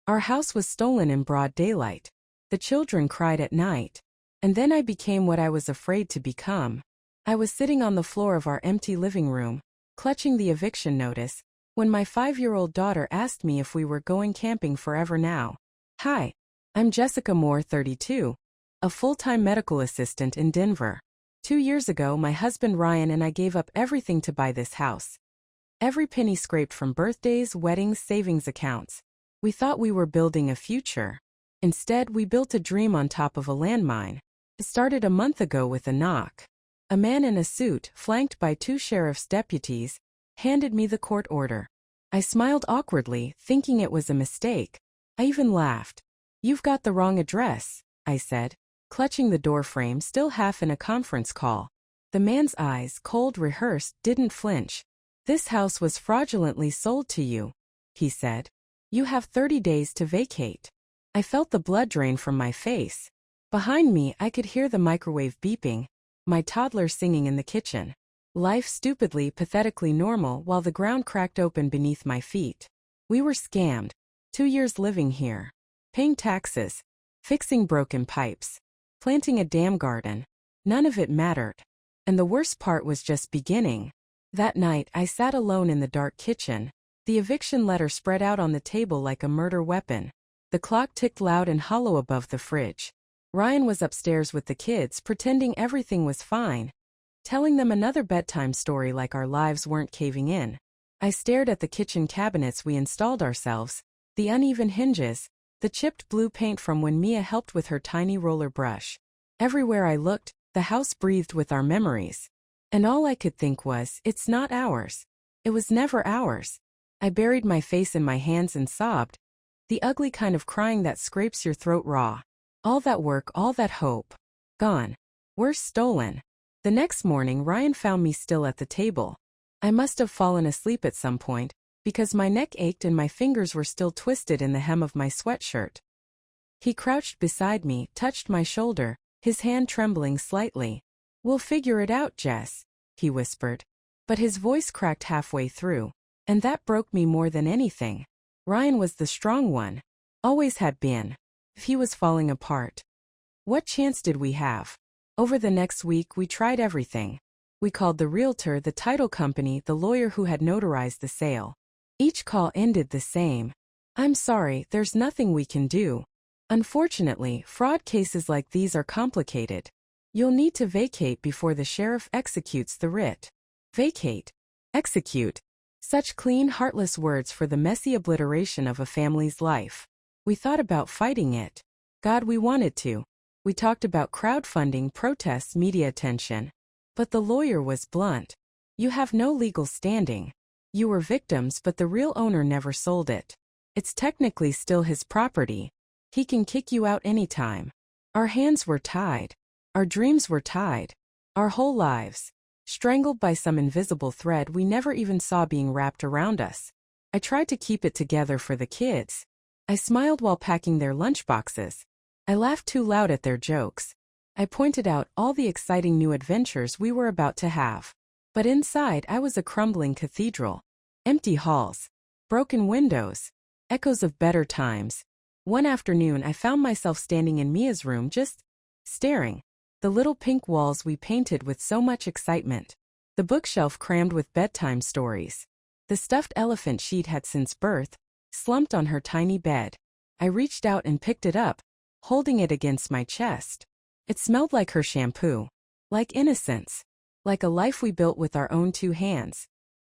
Our house was stolen in broad daylight. The children cried at night. And then I became what I was afraid to become. I was sitting on the floor of our empty living room, clutching the eviction notice, when my 5-year-old daughter asked me if we were going camping forever now. Hi, I'm Jessica Moore, 32, a full-time medical assistant in Denver. 2 years ago, my husband Ryan and I gave up everything to buy this house. Every penny scraped from birthdays, weddings, savings accounts. We thought we were building a future. Instead, we built a dream on top of a landmine. It started a month ago with a knock. A man in a suit, flanked by 2 sheriff's deputies, handed me the court order. I smiled awkwardly, thinking it was a mistake. I even laughed. "You've got the wrong address," I said, clutching the doorframe, still half in a conference call. The man's eyes, cold, rehearsed, didn't flinch. "This house was fraudulently sold to you," he said. "You have 30 days to vacate." I felt the blood drain from my face. Behind me, I could hear the microwave beeping, my toddler singing in the kitchen. Life stupidly, pathetically normal while the ground cracked open beneath my feet. We were scammed. 2 years living here. Paying taxes. Fixing broken pipes. Planting a damn garden. None of it mattered. And the worst part was just beginning. That night, I sat alone in the dark kitchen, the eviction letter spread out on the table like a murder weapon. The clock ticked loud and hollow above the fridge. Ryan was upstairs with the kids, pretending everything was fine, telling them another bedtime story like our lives weren't caving in. I stared at the kitchen cabinets we installed ourselves, the uneven hinges, the chipped blue paint from when Mia helped with her tiny roller brush. Everywhere I looked, the house breathed with our memories. And all I could think was, it's not ours. It was never ours. I buried my face in my hands and sobbed, the ugly kind of crying that scrapes your throat raw. All that work, all that hope. Gone. We're stolen. The next morning, Ryan found me still at the table. I must have fallen asleep at some point, because my neck ached and my fingers were still twisted in the hem of my sweatshirt. He crouched beside me, touched my shoulder, his hand trembling slightly. "We'll figure it out, Jess," he whispered. But his voice cracked halfway through, and that broke me more than anything. Ryan was the strong one. Always had been. If he was falling apart, what chance did we have? Over the next week, we tried everything. We called the realtor, the title company, the lawyer who had notarized the sale. Each call ended the same. "I'm sorry, there's nothing we can do. Unfortunately, fraud cases like these are complicated. You'll need to vacate before the sheriff executes the writ." Vacate. Execute. Such clean, heartless words for the messy obliteration of a family's life. We thought about fighting it. God, we wanted to. We talked about crowdfunding, protests, media attention. But the lawyer was blunt. "You have no legal standing. You were victims, but the real owner never sold it. It's technically still his property. He can kick you out anytime." Our hands were tied. Our dreams were tied. Our whole lives. Strangled by some invisible thread we never even saw being wrapped around us. I tried to keep it together for the kids. I smiled while packing their lunchboxes. I laughed too loud at their jokes. I pointed out all the exciting new adventures we were about to have. But inside, I was a crumbling cathedral. Empty halls. Broken windows. Echoes of better times. One afternoon, I found myself standing in Mia's room just staring. The little pink walls we painted with so much excitement. The bookshelf crammed with bedtime stories. The stuffed elephant she'd had since birth, slumped on her tiny bed. I reached out and picked it up, holding it against my chest. It smelled like her shampoo. Like innocence. Like a life we built with our own 2 hands.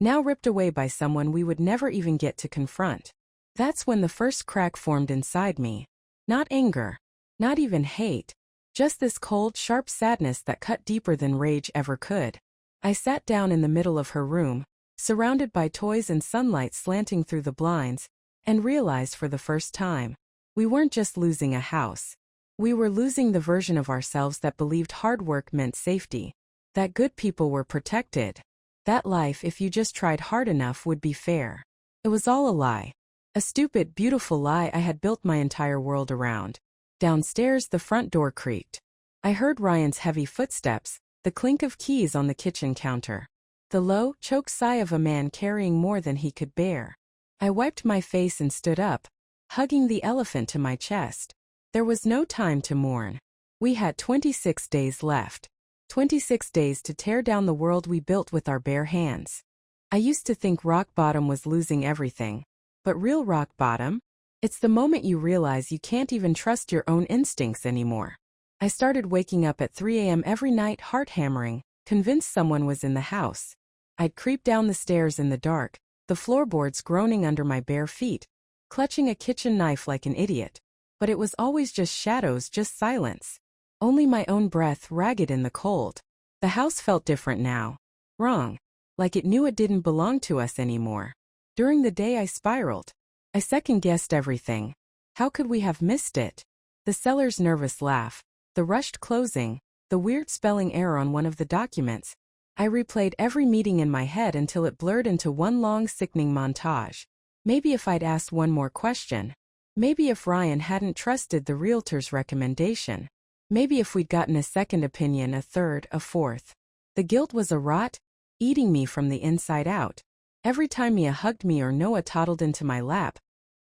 Now ripped away by someone we would never even get to confront. That's when the first crack formed inside me. Not anger. Not even hate. Just this cold, sharp sadness that cut deeper than rage ever could. I sat down in the middle of her room, surrounded by toys and sunlight slanting through the blinds, and realized for the first time, we weren't just losing a house. We were losing the version of ourselves that believed hard work meant safety. That good people were protected. That life, if you just tried hard enough, would be fair. It was all a lie. A stupid, beautiful lie I had built my entire world around. Downstairs, the front door creaked. I heard Ryan's heavy footsteps, the clink of keys on the kitchen counter. The low, choked sigh of a man carrying more than he could bear. I wiped my face and stood up, hugging the elephant to my chest. There was no time to mourn. We had 26 days left. 26 days to tear down the world we built with our bare hands. I used to think rock bottom was losing everything. But real rock bottom? It's the moment you realize you can't even trust your own instincts anymore. I started waking up at 3 a.m. every night, heart hammering, convinced someone was in the house. I'd creep down the stairs in the dark, the floorboards groaning under my bare feet, clutching a kitchen knife like an idiot. But it was always just shadows, just silence. Only my own breath, ragged in the cold. The house felt different now. Wrong. Like it knew it didn't belong to us anymore. During the day I spiraled. I second-guessed everything. How could we have missed it? The seller's nervous laugh, the rushed closing, the weird spelling error on one of the documents. I replayed every meeting in my head until it blurred into one long, sickening montage. Maybe if I'd asked one more question. Maybe if Ryan hadn't trusted the realtor's recommendation. Maybe if we'd gotten a second opinion, a third, a fourth. The guilt was a rot, eating me from the inside out. Every time Mia hugged me or Noah toddled into my lap,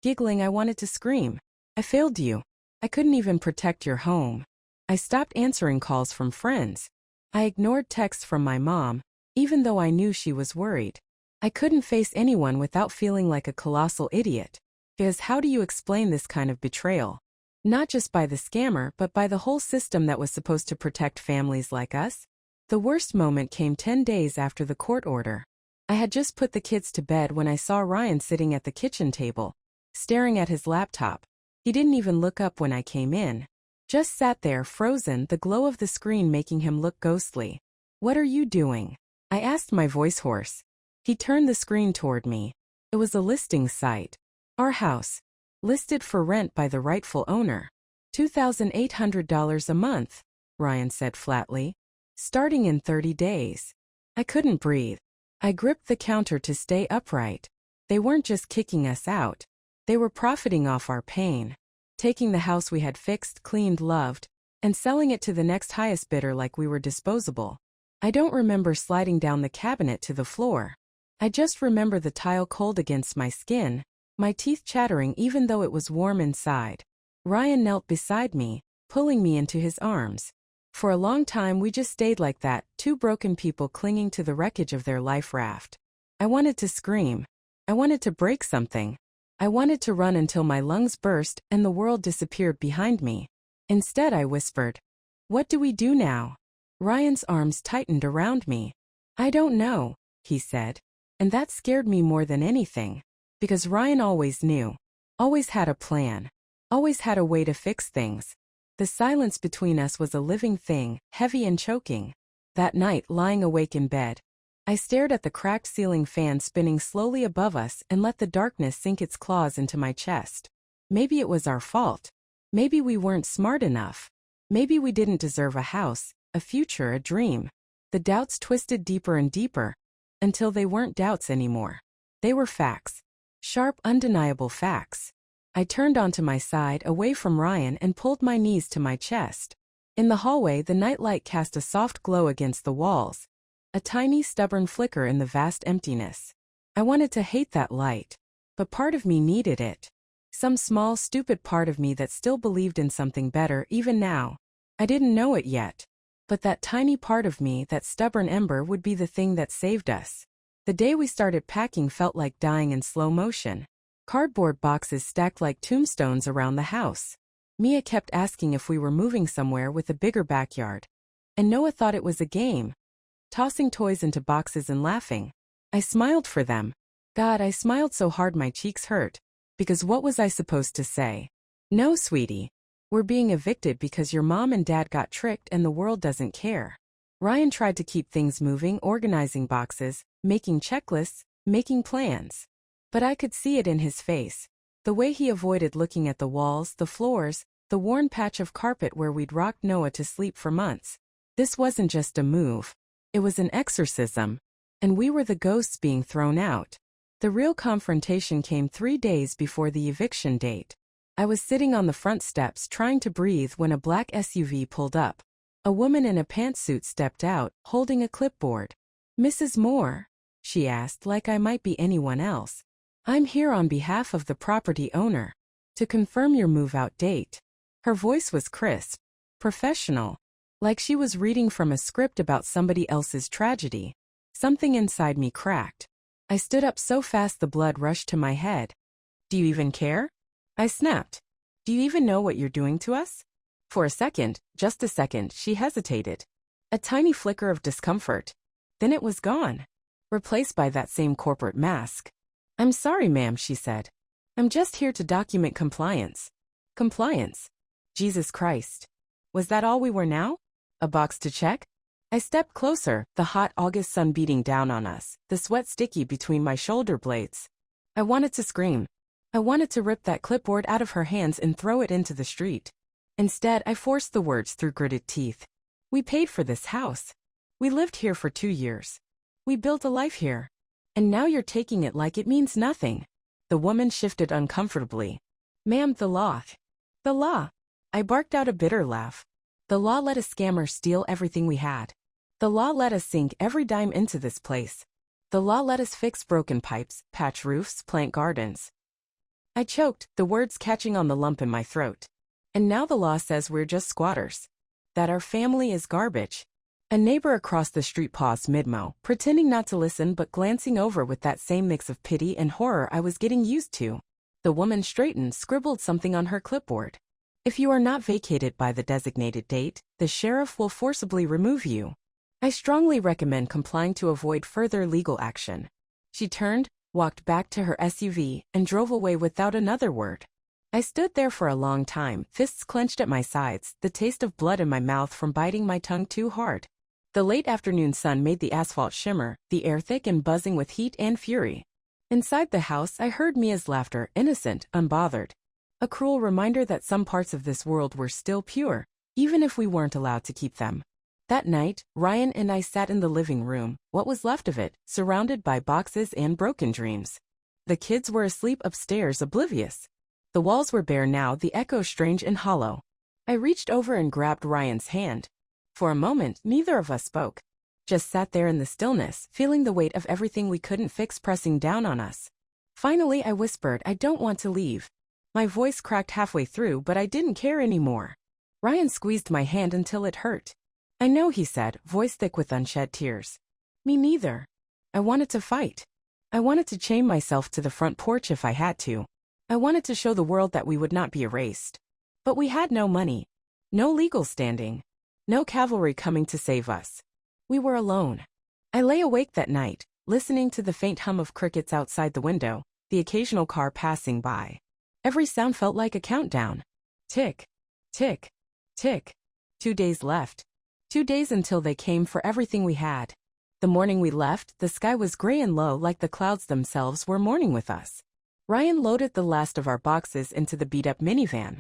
giggling, I wanted to scream. I failed you. I couldn't even protect your home. I stopped answering calls from friends. I ignored texts from my mom, even though I knew she was worried. I couldn't face anyone without feeling like a colossal idiot. Because how do you explain this kind of betrayal? Not just by the scammer, but by the whole system that was supposed to protect families like us? The worst moment came 10 days after the court order. I had just put the kids to bed when I saw Ryan sitting at the kitchen table, staring at his laptop. He didn't even look up when I came in. Just sat there, frozen, the glow of the screen making him look ghostly. "What are you doing?" I asked, my voice hoarse. He turned the screen toward me. It was a listing site. Our house. Listed for rent by the rightful owner. $2,800 a month, Ryan said flatly. Starting in 30 days. I couldn't breathe. I gripped the counter to stay upright. They weren't just kicking us out. They were profiting off our pain. Taking the house we had fixed, cleaned, loved, and selling it to the next highest bidder like we were disposable. I don't remember sliding down the cabinet to the floor. I just remember the tile cold against my skin, my teeth chattering even though it was warm inside. Ryan knelt beside me, pulling me into his arms. For a long time we just stayed like that, two broken people clinging to the wreckage of their life raft. I wanted to scream. I wanted to break something. I wanted to run until my lungs burst and the world disappeared behind me. Instead I whispered, "What do we do now?" Ryan's arms tightened around me. "I don't know," he said. And that scared me more than anything. Because Ryan always knew. Always had a plan. Always had a way to fix things. The silence between us was a living thing, heavy and choking. That night, lying awake in bed, I stared at the cracked ceiling fan spinning slowly above us and let the darkness sink its claws into my chest. Maybe it was our fault. Maybe we weren't smart enough. Maybe we didn't deserve a house, a future, a dream. The doubts twisted deeper and deeper, until they weren't doubts anymore. They were facts. Sharp, undeniable facts. I turned onto my side, away from Ryan, and pulled my knees to my chest. In the hallway, the nightlight cast a soft glow against the walls. A tiny, stubborn flicker in the vast emptiness. I wanted to hate that light. But part of me needed it. Some small, stupid part of me that still believed in something better, even now. I didn't know it yet. But that tiny part of me, that stubborn ember, would be the thing that saved us. The day we started packing felt like dying in slow motion. Cardboard boxes stacked like tombstones around the house. Mia kept asking if we were moving somewhere with a bigger backyard. And Noah thought it was a game. Tossing toys into boxes and laughing. I smiled for them. God, I smiled so hard my cheeks hurt. Because what was I supposed to say? "No, sweetie. We're being evicted because your mom and dad got tricked and the world doesn't care." Ryan tried to keep things moving, organizing boxes, making checklists, making plans. But I could see it in his face. The way he avoided looking at the walls, the floors, the worn patch of carpet where we'd rocked Noah to sleep for months. This wasn't just a move. It was an exorcism. And we were the ghosts being thrown out. The real confrontation came 3 days before the eviction date. I was sitting on the front steps trying to breathe when a black SUV pulled up. A woman in a pantsuit stepped out, holding a clipboard. "Mrs. Moore?" she asked, like I might be anyone else. "I'm here on behalf of the property owner." To confirm your move-out date. Her voice was crisp, professional, like she was reading from a script about somebody else's tragedy. Something inside me cracked. I stood up so fast the blood rushed to my head. Do you even care? I snapped. Do you even know what you're doing to us? For a second, just a second, she hesitated. A tiny flicker of discomfort. Then it was gone, replaced by that same corporate mask. I'm sorry, ma'am, she said. I'm just here to document compliance. Compliance? Jesus Christ. Was that all we were now? A box to check? I stepped closer, the hot August sun beating down on us, the sweat sticky between my shoulder blades. I wanted to scream. I wanted to rip that clipboard out of her hands and throw it into the street. Instead, I forced the words through gritted teeth. We paid for this house. We lived here for 2 years. We built a life here. And now you're taking it like it means nothing. The woman shifted uncomfortably. Ma'am, the law. The law. I barked out a bitter laugh. The law let a scammer steal everything we had. The law let us sink every dime into this place. The law let us fix broken pipes, patch roofs, plant gardens. I choked, the words catching on the lump in my throat. And now the law says we're just squatters. That our family is garbage. A neighbor across the street paused mid-mow, pretending not to listen but glancing over with that same mix of pity and horror I was getting used to. The woman straightened, scribbled something on her clipboard. If you are not vacated by the designated date, the sheriff will forcibly remove you. I strongly recommend complying to avoid further legal action. She turned, walked back to her SUV, and drove away without another word. I stood there for a long time, fists clenched at my sides, the taste of blood in my mouth from biting my tongue too hard. The late afternoon sun made the asphalt shimmer, the air thick and buzzing with heat and fury. Inside the house, I heard Mia's laughter, innocent, unbothered. A cruel reminder that some parts of this world were still pure, even if we weren't allowed to keep them. That night, Ryan and I sat in the living room, what was left of it, surrounded by boxes and broken dreams. The kids were asleep upstairs, oblivious. The walls were bare now, the echo strange and hollow. I reached over and grabbed Ryan's hand. For a moment, neither of us spoke. Just sat there in the stillness, feeling the weight of everything we couldn't fix pressing down on us. Finally, I whispered, I don't want to leave. My voice cracked halfway through, but I didn't care anymore. Ryan squeezed my hand until it hurt. I know, he said, voice thick with unshed tears. Me neither. I wanted to fight. I wanted to chain myself to the front porch if I had to. I wanted to show the world that we would not be erased. But we had no money. No legal standing. No cavalry coming to save us. We were alone. I lay awake that night, listening to the faint hum of crickets outside the window, the occasional car passing by. Every sound felt like a countdown. Tick, tick, tick. 2 days left. 2 days until they came for everything we had. The morning we left, the sky was gray and low like the clouds themselves were mourning with us. Ryan loaded the last of our boxes into the beat-up minivan.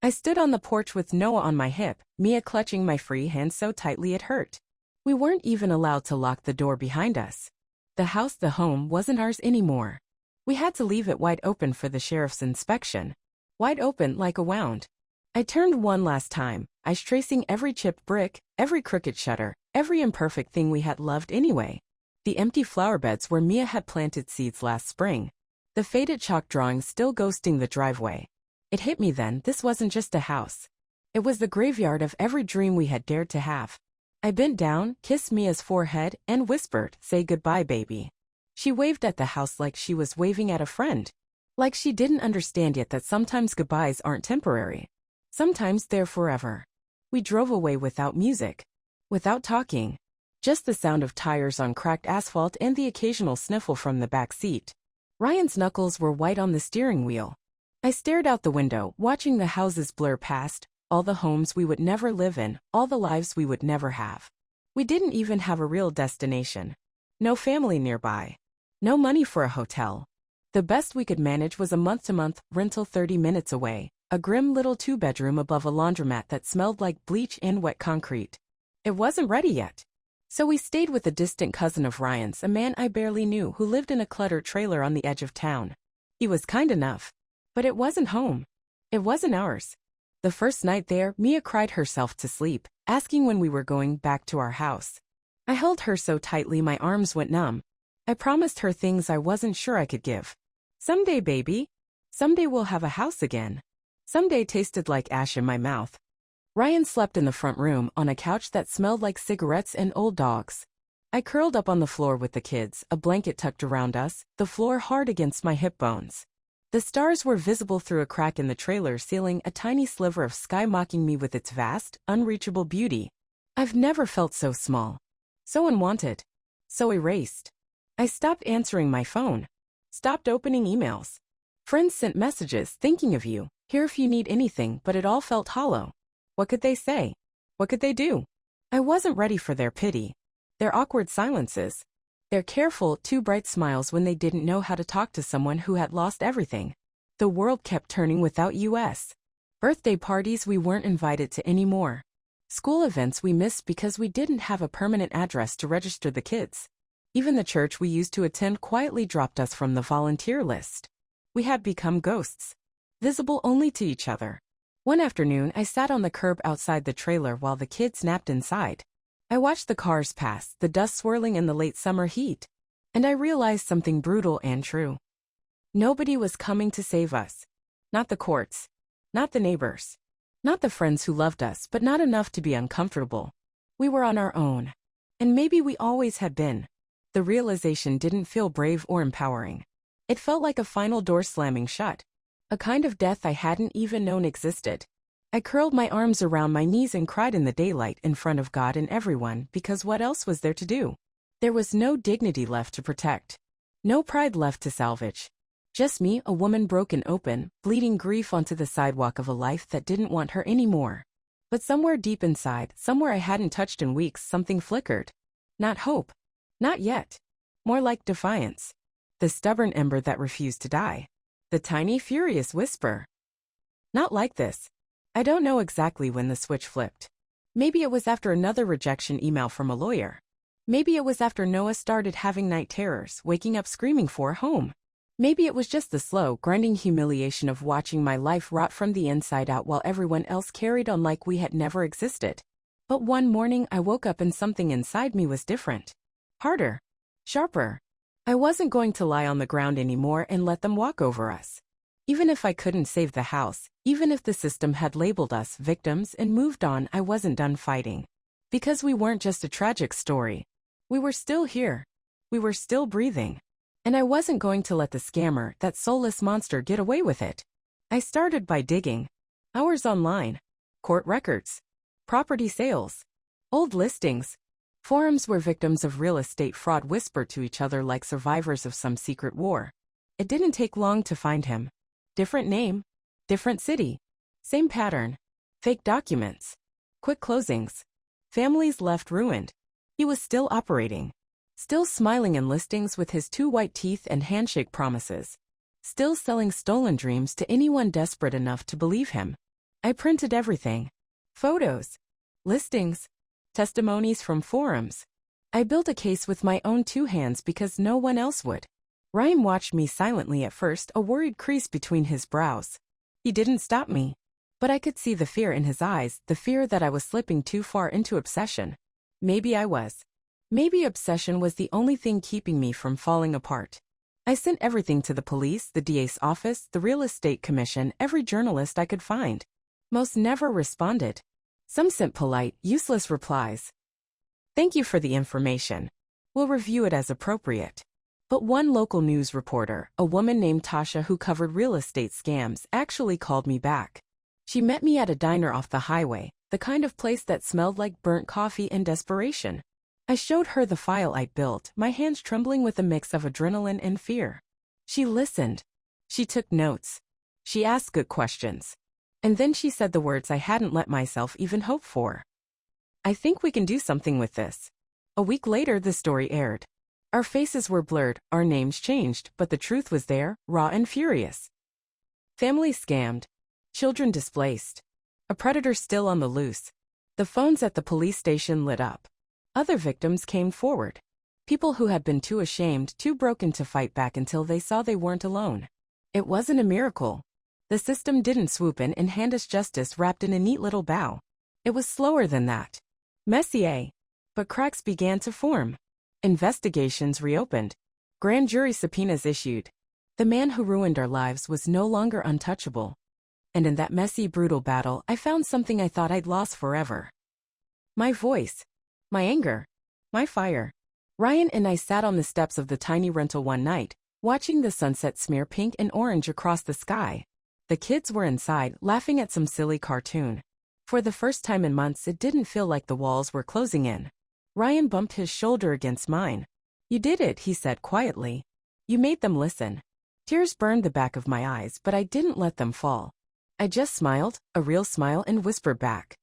I stood on the porch with Noah on my hip, Mia clutching my free hand so tightly it hurt. We weren't even allowed to lock the door behind us. The house, the home, wasn't ours anymore. We had to leave it wide open for the sheriff's inspection. Wide open like a wound. I turned one last time, eyes tracing every chipped brick, every crooked shutter, every imperfect thing we had loved anyway. The empty flower beds where Mia had planted seeds last spring. The faded chalk drawings still ghosting the driveway. It hit me then, this wasn't just a house. It was the graveyard of every dream we had dared to have. I bent down, kissed Mia's forehead, and whispered, say goodbye, baby. She waved at the house like she was waving at a friend. Like she didn't understand yet that sometimes goodbyes aren't temporary. Sometimes they're forever. We drove away without music. Without talking. Just the sound of tires on cracked asphalt and the occasional sniffle from the back seat. Ryan's knuckles were white on the steering wheel. I stared out the window, watching the houses blur past, all the homes we would never live in, all the lives we would never have. We didn't even have a real destination. No family nearby. No money for a hotel. The best we could manage was a month-to-month rental 30 minutes away, a grim little 2-bedroom above a laundromat that smelled like bleach and wet concrete. It wasn't ready yet. So we stayed with a distant cousin of Ryan's, a man I barely knew who lived in a cluttered trailer on the edge of town. He was kind enough. But it wasn't home. It wasn't ours. The first night there, Mia cried herself to sleep, asking when we were going back to our house. I held her so tightly my arms went numb. I promised her things I wasn't sure I could give. Someday, baby. Someday we'll have a house again. Someday tasted like ash in my mouth. Ryan slept in the front room on a couch that smelled like cigarettes and old dogs. I curled up on the floor with the kids, a blanket tucked around us, the floor hard against my hip bones. The stars were visible through a crack in the trailer ceiling, a tiny sliver of sky mocking me with its vast, unreachable beauty. I've never felt so small. So unwanted. So erased. I stopped answering my phone. Stopped opening emails. Friends sent messages thinking of you, here if you need anything, but it all felt hollow. What could they say? What could they do? I wasn't ready for their pity. Their awkward silences. Their careful, too bright smiles when they didn't know how to talk to someone who had lost everything. The world kept turning without us. Birthday parties we weren't invited to anymore. School events we missed because we didn't have a permanent address to register the kids. Even the church we used to attend quietly dropped us from the volunteer list. We had become ghosts. Visible only to each other. One afternoon, I sat on the curb outside the trailer while the kids napped inside. I watched the cars pass, the dust swirling in the late summer heat. And I realized something brutal and true. Nobody was coming to save us. Not the courts. Not the neighbors. Not the friends who loved us, but not enough to be uncomfortable. We were on our own. And maybe we always had been. The realization didn't feel brave or empowering. It felt like a final door slamming shut. A kind of death I hadn't even known existed. I curled my arms around my knees and cried in the daylight in front of God and everyone, because what else was there to do? There was no dignity left to protect. No pride left to salvage. Just me, a woman broken open, bleeding grief onto the sidewalk of a life that didn't want her anymore. But somewhere deep inside, somewhere I hadn't touched in weeks, something flickered. Not hope. Not yet. More like defiance. The stubborn ember that refused to die. The tiny, furious whisper. Not like this. I don't know exactly when the switch flipped. Maybe it was after another rejection email from a lawyer. Maybe it was after Noah started having night terrors, waking up screaming for a home. Maybe it was just the slow, grinding humiliation of watching my life rot from the inside out while everyone else carried on like we had never existed. But one morning I woke up and something inside me was different. Harder. Sharper. I wasn't going to lie on the ground anymore and let them walk over us. Even if I couldn't save the house, even if the system had labeled us victims and moved on, I wasn't done fighting. Because we weren't just a tragic story. We were still here. We were still breathing. And I wasn't going to let the scammer, that soulless monster, get away with it. I started by digging. Hours online. Court records. Property sales. Old listings. Forums where victims of real estate fraud whispered to each other like survivors of some secret war. It didn't take long to find him. Different name. Different city. Same pattern. Fake documents. Quick closings. Families left ruined. He was still operating. Still smiling in listings with his 2 white teeth and handshake promises. Still selling stolen dreams to anyone desperate enough to believe him. I printed everything. Photos. Listings. Testimonies from forums. I built a case with my own 2 hands because no one else would. Ryan watched me silently at first, a worried crease between his brows. He didn't stop me. But I could see the fear in his eyes, the fear that I was slipping too far into obsession. Maybe I was. Maybe obsession was the only thing keeping me from falling apart. I sent everything to the police, the DA's office, the real estate commission, every journalist I could find. Most never responded. Some sent polite, useless replies. Thank you for the information. We'll review it as appropriate. But one local news reporter, a woman named Tasha who covered real estate scams, actually called me back. She met me at a diner off the highway, the kind of place that smelled like burnt coffee and desperation. I showed her the file I'd built, my hands trembling with a mix of adrenaline and fear. She listened. She took notes. She asked good questions. And then she said the words I hadn't let myself even hope for. I think we can do something with this. A week later, the story aired. Our faces were blurred, our names changed, but the truth was there, raw and furious. Families scammed. Children displaced. A predator still on the loose. The phones at the police station lit up. Other victims came forward. People who had been too ashamed, too broken to fight back until they saw they weren't alone. It wasn't a miracle. The system didn't swoop in and hand us justice wrapped in a neat little bow. It was slower than that. Messier. But cracks began to form. Investigations reopened. Grand jury subpoenas issued. The man who ruined our lives was no longer untouchable. And in that messy, brutal battle, I found something I thought I'd lost forever. My voice. My anger. My fire. Ryan and I sat on the steps of the tiny rental one night, watching the sunset smear pink and orange across the sky. The kids were inside, laughing at some silly cartoon. For the first time in months, it didn't feel like the walls were closing in. Ryan bumped his shoulder against mine. "You did it," he said quietly. "You made them listen." Tears burned the back of my eyes, but I didn't let them fall. I just smiled, a real smile, and whispered back,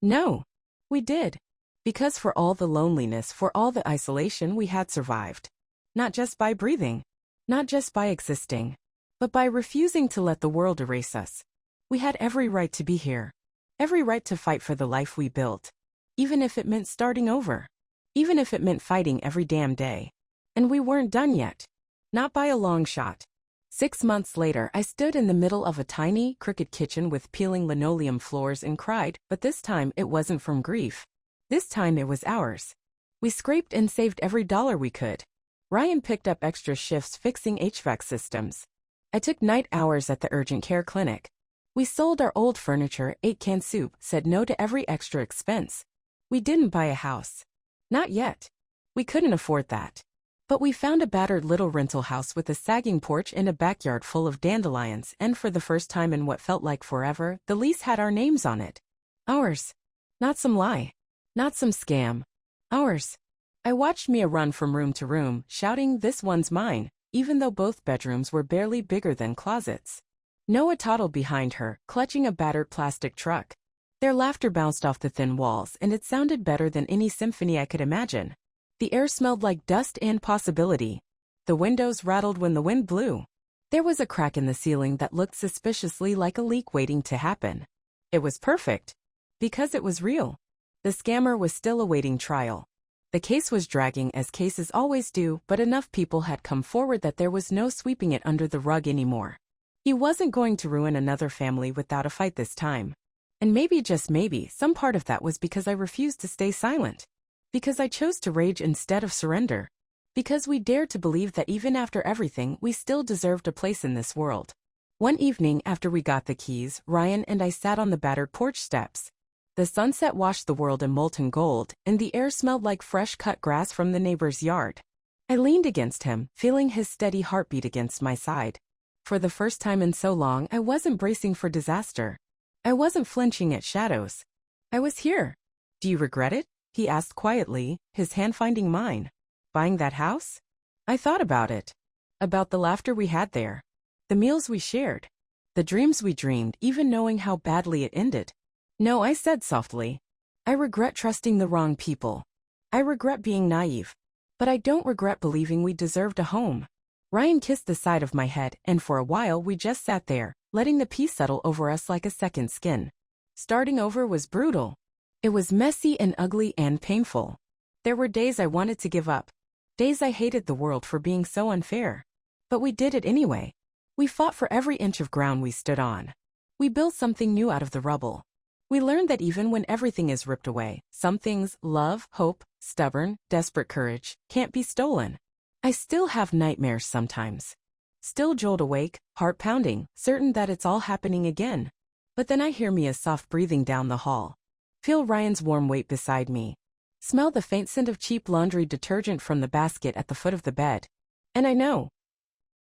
"No, we did." Because for all the loneliness, for all the isolation, we had survived. Not just by breathing, not just by existing, but by refusing to let the world erase us. We had every right to be here, every right to fight for the life we built, even if it meant starting over, even if it meant fighting every damn day. And we weren't done yet. Not by a long shot. 6 months later, I stood in the middle of a tiny, crooked kitchen with peeling linoleum floors and cried, but this time it wasn't from grief. This time it was ours. We scraped and saved every dollar we could. Ryan picked up extra shifts fixing HVAC systems. I took night hours at the urgent care clinic. We sold our old furniture, ate canned soup, said no to every extra expense. We didn't buy a house. Not yet. We couldn't afford that. But we found a battered little rental house with a sagging porch and a backyard full of dandelions, and for the first time in what felt like forever, the lease had our names on it. Ours. Not some lie. Not some scam. Ours. I watched Mia run from room to room, shouting, "This one's mine," even though both bedrooms were barely bigger than closets. Noah toddled behind her, clutching a battered plastic truck. Their laughter bounced off the thin walls, and it sounded better than any symphony I could imagine. The air smelled like dust and possibility. The windows rattled when the wind blew. There was a crack in the ceiling that looked suspiciously like a leak waiting to happen. It was perfect. Because it was real. The scammer was still awaiting trial. The case was dragging, as cases always do, but enough people had come forward that there was no sweeping it under the rug anymore. He wasn't going to ruin another family without a fight this time. And maybe, just maybe, some part of that was because I refused to stay silent. Because I chose to rage instead of surrender. Because we dared to believe that even after everything, we still deserved a place in this world. One evening after we got the keys, Ryan and I sat on the battered porch steps. The sunset washed the world in molten gold, and the air smelled like fresh-cut grass from the neighbor's yard. I leaned against him, feeling his steady heartbeat against my side. For the first time in so long, I wasn't bracing for disaster. I wasn't flinching at shadows. I was here. "Do you regret it?" he asked quietly, his hand finding mine. "Buying that house?" I thought about it. About the laughter we had there. The meals we shared. The dreams we dreamed, even knowing how badly it ended. "No," I said softly. "I regret trusting the wrong people. I regret being naive. But I don't regret believing we deserved a home." Ryan kissed the side of my head, and for a while we just sat there, letting the peace settle over us like a second skin. Starting over was brutal. It was messy and ugly and painful. There were days I wanted to give up. Days I hated the world for being so unfair. But we did it anyway. We fought for every inch of ground we stood on. We built something new out of the rubble. We learned that even when everything is ripped away, some things, love, hope, stubborn, desperate courage, can't be stolen. I still have nightmares sometimes. Still jolt awake, heart pounding, certain that it's all happening again. But then I hear Mia's soft breathing down the hall. Feel Ryan's warm weight beside me. Smell the faint scent of cheap laundry detergent from the basket at the foot of the bed. And I know.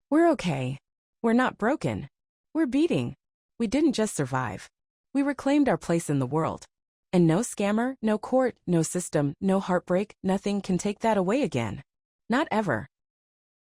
We're okay. We're not broken. We're beating. We didn't just survive. We reclaimed our place in the world. And no scammer, no court, no system, no heartbreak, nothing can take that away again. Not ever.